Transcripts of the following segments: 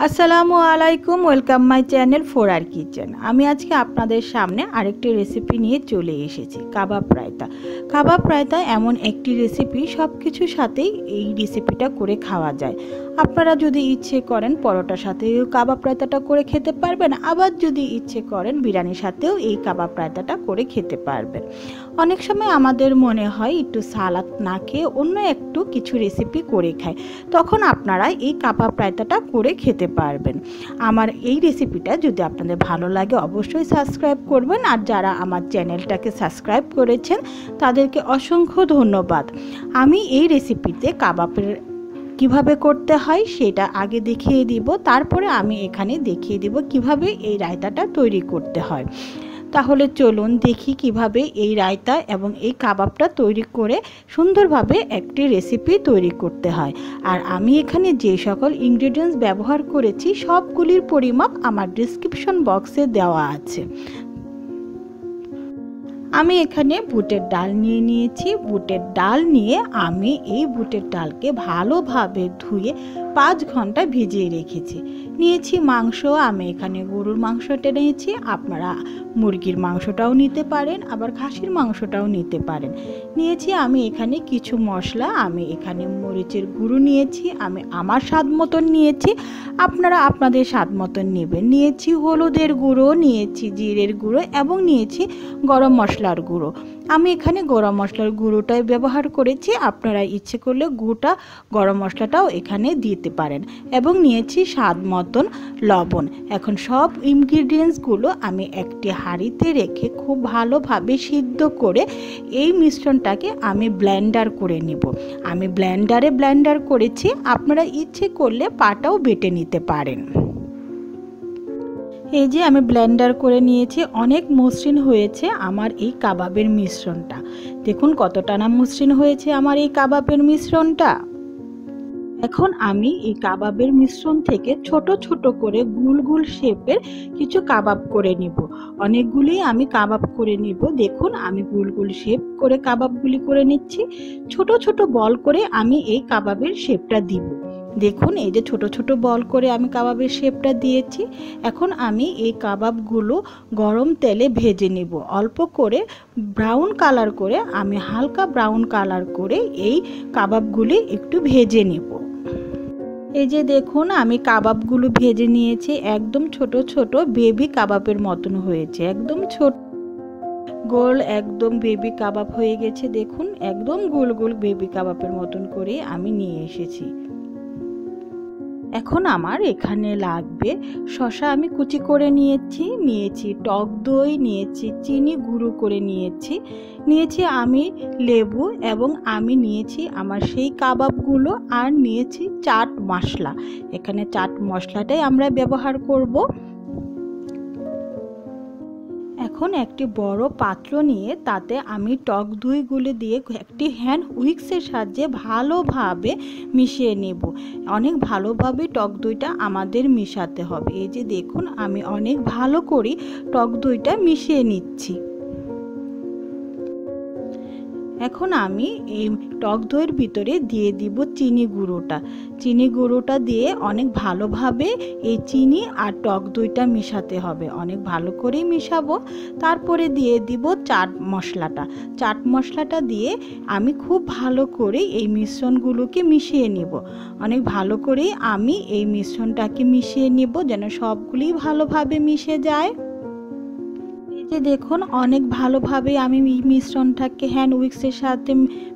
আসসালামু আলাইকুম, welcome my channel ফোরার kitchen. আমি আজকে আপনাদের সামনে আরেকটি রেসিপি নিয়ে চলে এসেছি, কাবাব রায়তা। কাবাব রায়তা এমন একটি রেসিপি, সব কিছুর সাথেই এই রেসিপিটা করে খাওয়া যায়। আপনারা যদি ইচ্ছে করেন পরোটার সাথেও কাবাব রায়তাটা করে খেতে পারবেন, আবার যদি ইচ্ছে করেন বিরিয়ানির সাথেও এই কাবাব রায়তাটা করে খেতে পারবেন। অনেক সময় আমাদের মনে হয় একটু সালাদ না খেয়ে অন্য একটু কিছু রেসিপি করে খাই, তখন আপনারা এই কাবাব রায়তাটা করে খেতে পারবেন। আমার এই রেসিপিটা যদি আপনাদের ভালো লাগে অবশ্যই সাবস্ক্রাইব করবেন, আর যারা আমার চ্যানেলটাকে সাবস্ক্রাইব করেছেন তাদেরকে অসংখ্য ধন্যবাদ। আমি এই রেসিপিতে কাবাবের কিভাবে করতে হয় সেটা আগে দেখিয়ে দিব, তারপরে আমি এখানে দেখিয়ে দিব কিভাবে এই রায়তাটা তৈরি করতে হয়। তাহলে চলুন দেখি কিভাবে এই রায়তা এবং এই কাবাবটা তৈরি করে সুন্দরভাবে একটি রেসিপি তৈরি করতে হয়। আর আমি এখানে যে সকল ইনগ্রেডিয়েন্টস ব্যবহার করেছি সবগুলির পরিমাপ আমার ডেসক্রিপশন বক্সে দেওয়া আছে। আমি এখানে বুটের ডাল নিয়ে নিয়েছি। বুটের ডাল নিয়ে আমি এই বুটের ডালকে ভালোভাবে ধুয়ে 5 ঘন্টা ভিজিয়ে রেখেছি। নিয়েছি মাংস, আমি এখানে গরুর মাংসটা নিয়েছি, আপনারা মুরগির মাংসটাও নিতে পারেন, আবার খাসির মাংসটাও নিতে পারেন। নিয়েছি আমি এখানে কিছু মশলা, আমি এখানে মরিচের গুঁড়ো নিয়েছি, আমি আমার স্বাদ মতন নিয়েছি, আপনারা আপনাদের স্বাদ মতন নেবেন। নিয়েছি হলুদের গুঁড়ো, নিয়েছি জিরের গুঁড়ো এবং নিয়েছি গরম মশলার গুঁড়ো। আমি এখানে গরম মশলার গুঁড়োটাই ব্যবহার করেছি, আপনারা ইচ্ছে করলে গোটা গরম মশলাটাও এখানে দিতে পারেন। এবং নিয়েছি স্বাদ মতন লবণ। এখন সব ইনগ্রিডিয়েন্টসগুলো আমি একটি হাঁড়িতে রেখে খুব ভালোভাবে সিদ্ধ করে এই মিশ্রণটাকে আমি ব্লেন্ডার করে নিব। আমি ব্লেন্ডার করেছি, আপনারা ইচ্ছে করলে পাটাও বেটে নিতে পারেন। এই যে আমি ব্লেন্ডার করে নিয়েছি, অনেক মসৃণ হয়েছে আমার এই কাবাবের মিশ্রণটা। দেখুন কতটা না মসৃণ হয়েছে আমার এই কাবাবের মিশ্রণটা। এখন আমি এই কাবাবের মিশ্রণ থেকে ছোট ছোট করে গুল গুল শেপের কিছু কাবাব করে নিব। অনেকগুলি আমি কাবাব করে নিব। দেখুন আমি গুল গুল শেপ করে কাবাবগুলি করে নিচ্ছি। ছোট ছোট বল করে আমি এই কাবাবের শেপটা দিব। দেখুন এই যে ছোট ছোট বল করে আমি কাবাবের শেপটা দিয়েছি। এখন আমি এই কাবাবগুলো গরম তেলে ভেজে নিব। অল্প করে ব্রাউন কালার করে, আমি হালকা ব্রাউন কালার করে এই কাবাবগুলি একটু ভেজে নিব। এই যে দেখুন আমি কাবাবগুলো ভেজে নিয়েছি, একদম ছোট ছোট বেবি কাবাবের মতন হয়েছে, একদম ছোট গোল একদম বেবি কাবাব হয়ে গেছে। দেখুন একদম গোল গোল বেবি কাবাবের মতন করে আমি নিয়ে এসেছি। এখন আমার এখানে লাগবে শসা, আমি কুচি করে নিয়েছি টক দই, নিয়েছি চিনি গুঁড়ো করে নিয়েছি আমি লেবু, এবং আমি নিয়েছি আমার সেই কাবাবগুলো, আর নিয়েছি চাট মশলা। এখানে চাট মশলাটাই আমরা ব্যবহার করব। এখন একটি বড় পাত্র নিয়ে তাতে আমি টক দইগুলো দিয়ে একটি হ্যান্ড উইক্সের সাহায্যে ভালোভাবে মিশিয়ে নেব। অনেক ভালোভাবে টক দইটা আমাদের মিশাতে হবে। এই যে দেখুন আমি অনেক ভালো করে টক দইটা মিশিয়ে নিচ্ছি। এখন আমি এই টক দইয়ের ভিতরে দিয়ে দিব চিনি গুঁড়োটা দিয়ে অনেক ভালোভাবে এই চিনি আর টক দইটা মিশাতে হবে, অনেক ভালো করেই মিশাবো। তারপরে দিয়ে দিব চাট মশলাটা দিয়ে আমি খুব ভালো করে এই মিশ্রণগুলোকে মিশিয়ে নিব। অনেক ভালো করেই আমি এই মিশ্রণটাকে মিশিয়ে নিব যেন সবগুলি ভালোভাবে মিশে যায়। দেখুন অনেক ভালোভাবে আমি মিশ্রণটাকে হ্যান্ড উইক্সের সাথে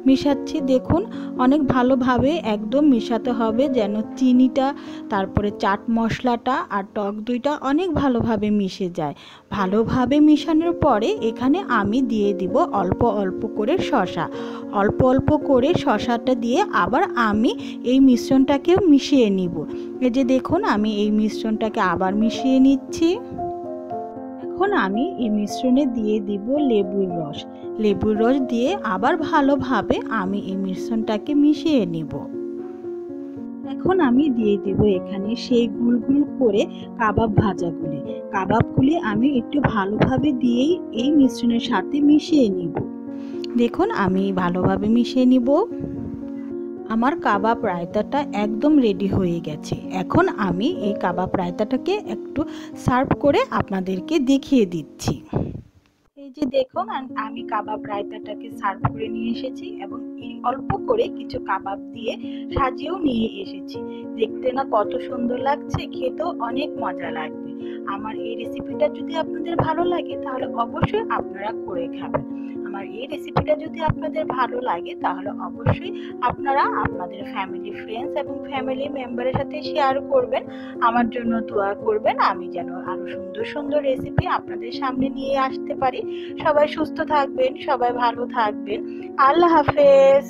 মিশাচ্ছি। দেখুন অনেক ভালোভাবে একদম মিশাতে হবে যেন চিনিটা, তারপরে চাট মশলাটা আর টক দইটা অনেক ভালোভাবে মিশে যায়। ভালোভাবে মিশানোর পরে এখানে আমি দিয়ে দিব অল্প অল্প করে শসাটা দিয়ে আবার আমি এই মিশ্রণটাকেও মিশিয়ে নিব। এই যে দেখুন আমি এই মিশ্রণটাকে আবার মিশিয়ে নিচ্ছি। এখন আমি এই মিশ্রণে দিয়ে দিব লেবুর রস দিয়ে আবার ভালোভাবে আমি এই মিশ্রণটাকে মিশিয়ে নিব। এখন আমি দিয়ে দিব এখানে সেই গুলগুল করে কাবাবগুলি আমি একটু ভালোভাবে দিয়েই এই মিশ্রণের সাথে মিশিয়ে নিব। দেখুন আমি ভালোভাবে মিশিয়ে নিব। আমার কাবাব রায়তাটা একদম রেডি হয়ে গেছে। এখন আমি এই কাবাব রায়তাটাকে একটু সার্ভ করে আপনাদেরকে দেখিয়ে দিচ্ছি। এই যে দেখুন, আমি কাবাব রায়তাটাকে সার্ভ করে নিয়ে এসেছি এবং এই অল্প করে কিছু কাবাব দিয়ে সাজিয়েও নিয়ে এসেছি। দেখতে না কত সুন্দর লাগছে, খেতেও অনেক মজা লাগবে। আমার এই রেসিপিটা যদি আপনাদের ভালো লাগে তাহলে অবশ্যই আপনারা করে খাবেন। আমার এই রেসিপিটা যদি আপনাদের ভালো লাগে তাহলে অবশ্যই আপনারা আপনাদের ফ্যামিলি, ফ্রেন্ডস এবং ফ্যামিলি মেম্বারের সাথে শেয়ার করবেন। আমার জন্য দোয়া করবেন আমি যেন আরো সুন্দর সুন্দর রেসিপি আপনাদের সামনে নিয়ে আসতে পারি। সবাই সুস্থ থাকবেন, সবাই ভালো থাকবেন। আল্লাহ হাফেজ।